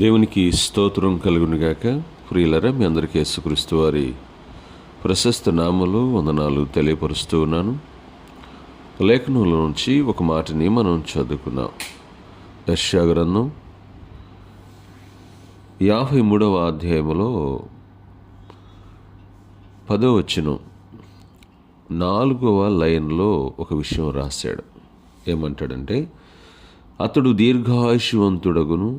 దేవునికి స్తోత్రం కలుగునుగాక. ప్రియులరా, మీ అందరికీ యేసుక్రీస్తు వారి ప్రశస్త నామములో వందనాలు తెలియపరుస్తూ ఉన్నాను. లేఖనంలో నుంచి ఒక మాటని మనం చదువుకున్నాం. యెషయా గ్రంథం 53వ అధ్యాయములో 10వ వచనం 4వ లైన్లో ఒక విషయం రాశాడు. ఏమంటాడంటే, అతడు దీర్ఘాయుష్యవంతుడగును,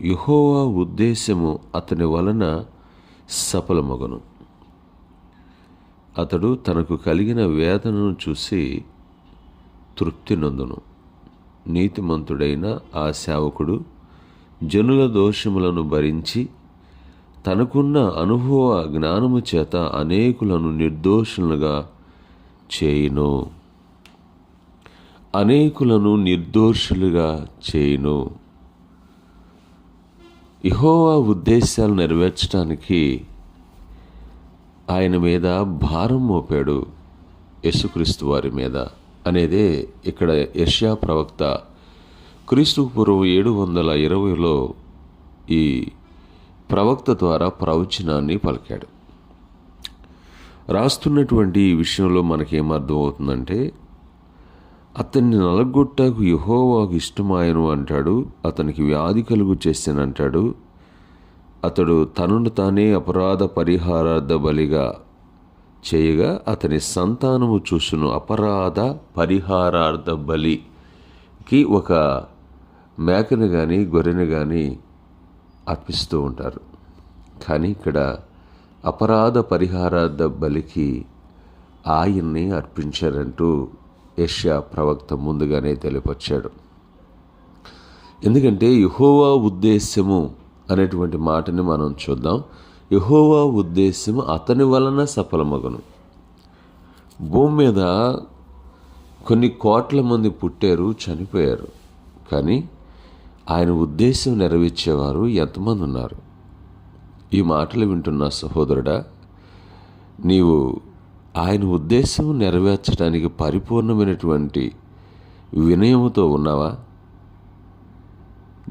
యెహోవా ఉద్దేశము అతని వలన సఫలమగును. అతడు తనకు కలిగిన వేదనను చూసి తృప్తి నొందును. నీతిమంతుడైన ఆ సేవకుడు జనుల దోషములను భరించి తనకున్న అనుభవ జ్ఞానము చేత అనేకులను నిర్దోషులుగా చేయును. అనేకులను నిర్దోషులుగా చేయును. యెహోవా ఉద్దేశాలు నెరవేర్చడానికి ఆయన మీద భారం మోపాడు, యేసుక్రీస్తు వారి మీద అనేదే ఇక్కడ యెషయా ప్రవక్త క్రీస్తుకు పూర్వం 720లో ఈ ప్రవక్త ద్వారా ప్రవచనాన్ని పలికాడు. రాస్తున్నటువంటి ఈ విషయంలో మనకేమర్థం అవుతుందంటే, అతన్ని నలగొట్టకు యెహోవాకు ఇష్టమాయను అంటాడు. అతనికి వ్యాధి కలుగు చేశానంటాడు. అతడు తనను తానే అపరాధ పరిహారార్థ బలిగా చేయగా అతని సంతానము చూసును. అపరాధ పరిహారార్థ బలికి ఒక మేకను కానీ గొర్రెను కానీ అర్పిస్తూ ఉంటారు. కానీ ఇక్కడ అపరాధ పరిహారార్థ బలికి ఆయన్ని అర్పించారంటూ యెషయా ప్రవక్త ముందుగానే తెలియపరిచాడు. ఎందుకంటే యెహోవా ఉద్దేశము అనేటువంటి మాటని మనం చూద్దాం. యెహోవా ఉద్దేశము అతని వలన సఫలమగును. భూమి మీద కొన్ని కోట్ల మంది పుట్టారు, చనిపోయారు. కానీ ఆయన ఉద్దేశం నెరవేర్చేవారు ఎంతమంది ఉన్నారు? ఈ మాటలు వింటున్న సహోదరుడా, నీవు ఆయన ఉద్దేశం నెరవేర్చడానికి పరిపూర్ణమైనటువంటి వినయముతో ఉన్నావా?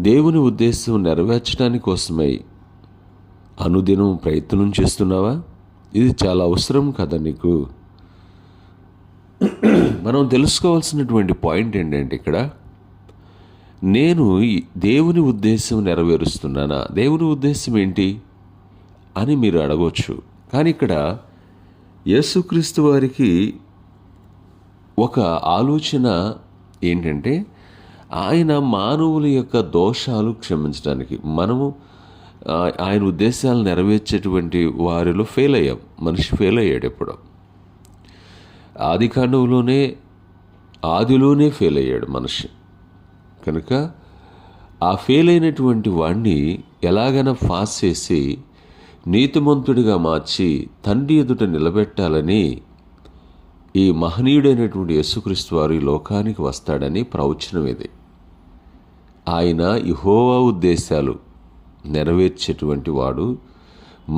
దేవుని ఉద్దేశం నెరవేర్చడానికి కోసమై అనుదినం ప్రయత్నం చేస్తున్నావా? ఇది చాలా అవసరం కదా నీకు. మనం తెలుసుకోవాల్సినటువంటి పాయింట్ ఏంటంటే, ఇక్కడ నేను దేవుని ఉద్దేశం నెరవేరుస్తున్నానా? దేవుని ఉద్దేశం ఏంటి అని మీరు అడగవచ్చు. కానీ ఇక్కడ యేసుక్రీస్తు వారికి ఒక ఆలోచన ఏంటంటే, ఆయన మానవుల యొక్క దోషాలు క్షమించడానికి, మనము ఆయన ఉద్దేశాలు నెరవేర్చేటువంటి వారిలో ఫెయిల్ అయ్యాం. మనిషి ఫెయిల్ అయ్యాడు. ఎప్పుడో ఆదిలోనే ఫెయిల్ అయ్యాడు మనిషి. కనుక ఆ ఫెయిల్ అయినటువంటి వాడిని ఎలాగైనా పాస్ చేసి నీతిమంతుడిగా మార్చి తండ్రి ఎదుట నిలబెట్టాలని ఈ మహనీయుడైనటువంటి యేసుక్రీస్తు వారు ఈ లోకానికి వస్తాడని ప్రవచనం ఇది. ఆయన యెహోవా ఉద్దేశాలు నెరవేర్చేటువంటి వాడు,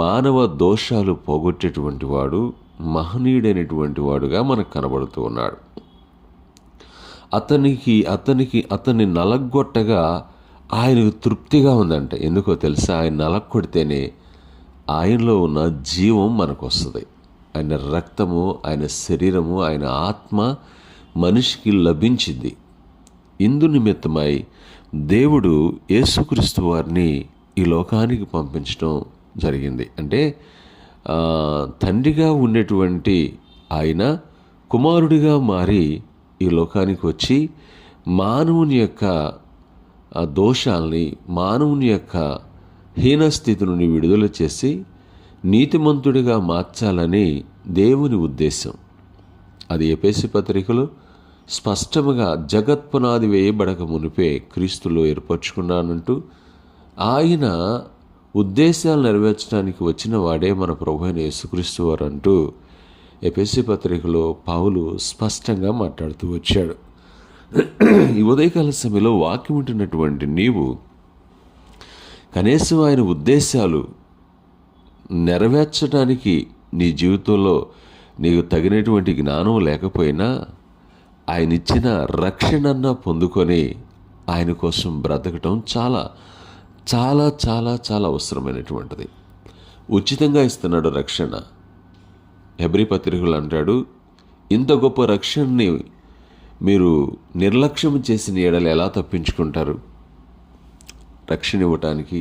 మానవ దోషాలు పోగొట్టేటువంటి వాడు, మహనీయుడైనటువంటి వాడుగా మనకు కనబడుతూ ఉన్నాడు. అతన్ని నలగొట్టగా ఆయనకు తృప్తిగా ఉందంట. ఎందుకో తెలుసా? ఆయన నలగొడితేనే ఆయనలో ఉన్న జీవం మనకు వస్తుంది. ఆయన రక్తము, ఆయన శరీరము, ఆయన ఆత్మ మనిషికి లభించింది. ఇందు నిమిత్తమై దేవుడు యేసుక్రీస్తు వారిని ఈ లోకానికి పంపించడం జరిగింది. అంటే తండ్రిగా ఉండేటువంటి ఆయన కుమారుడిగా మారి ఈ లోకానికి వచ్చి మానవుని యొక్క దోషాల్ని, మానవుని యొక్క హీనస్థితి నుండి విడుదల చేసి నీతిమంతుడిగా మార్చాలని దేవుని ఉద్దేశం. అది ఎఫెసీ పత్రికలో స్పష్టముగా జగత్పునాది వేయబడక మునిపే క్రీస్తులో ఏర్పరచుకున్నానంటూ ఆయన ఉద్దేశాలు నెరవేర్చడానికి వచ్చిన వాడే మన ప్రభువైన యేసుక్రీస్తు వారు అంటూ ఎఫెసీ పత్రికలో పౌలు స్పష్టంగా మాట్లాడుతూ వచ్చాడు. ఈ ఉదయకాల సమయంలో వాక్యం ఉంటున్నటువంటి నీవు కనీసం ఆయన ఉద్దేశాలు నెరవేర్చడానికి నీ జీవితంలో నీకు తగినటువంటి జ్ఞానం లేకపోయినా ఆయన ఇచ్చిన రక్షణన్న పొందుకొని ఆయన కోసం బ్రతకటం చాలా చాలా చాలా చాలా అవసరమైనటువంటిది. ఉచితంగా ఇస్తున్నాడు రక్షణ. హెబ్రీ పత్రికలు అంటాడు, ఇంత గొప్ప రక్షణని మీరు నిర్లక్ష్యం చేసిన ఎడల ఎలా తప్పించుకుంటారు? రక్షణ ఇవ్వటానికి,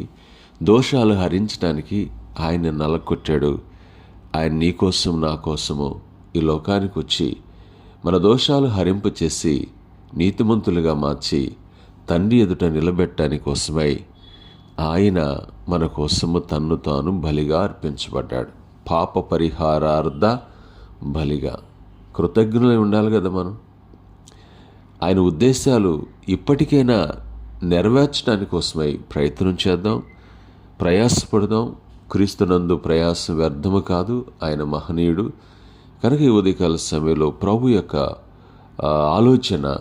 దోషాలు హరించడానికి ఆయన నలకొట్టాడు. ఆయన నీకోసం నా కోసము ఈ లోకానికి వచ్చి మన దోషాలు హరింపచేసి నీతిమంతులుగా మార్చి తండ్రి ఎదుట నిలబెట్టడానికి కోసమై ఆయన మన కోసము తన్ను తాను బలిగా అర్పించబడ్డాడు. పాప పరిహారార్థ బలిగా. కృతజ్ఞులై ఉండాలి కదా మనం. ఆయన ఉద్దేశాలు ఇప్పటికైనా నెరవేర్చడానికి కోసమై ప్రయత్నం చేద్దాం, ప్రయాసపడదాం. క్రీస్తునందు ప్రయాసం వ్యర్థము కాదు, ఆయన మహనీయుడు. కనుక ఈ ఉదయకాల సమయంలో ప్రభు యొక్క ఆలోచన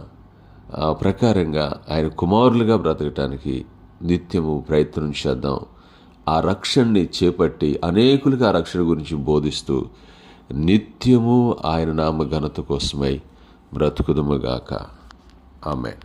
ప్రకారంగా ఆయన కుమారులుగా బ్రతకటానికి నిత్యము ప్రయత్నం చేద్దాం. ఆ రక్షణని చేపట్టి అనేకులకు ఆ రక్షణ గురించి బోధిస్తూ నిత్యము ఆయన నామ ఘనత కోసమై బ్రతుకుదుముగాక. ఆమేన్.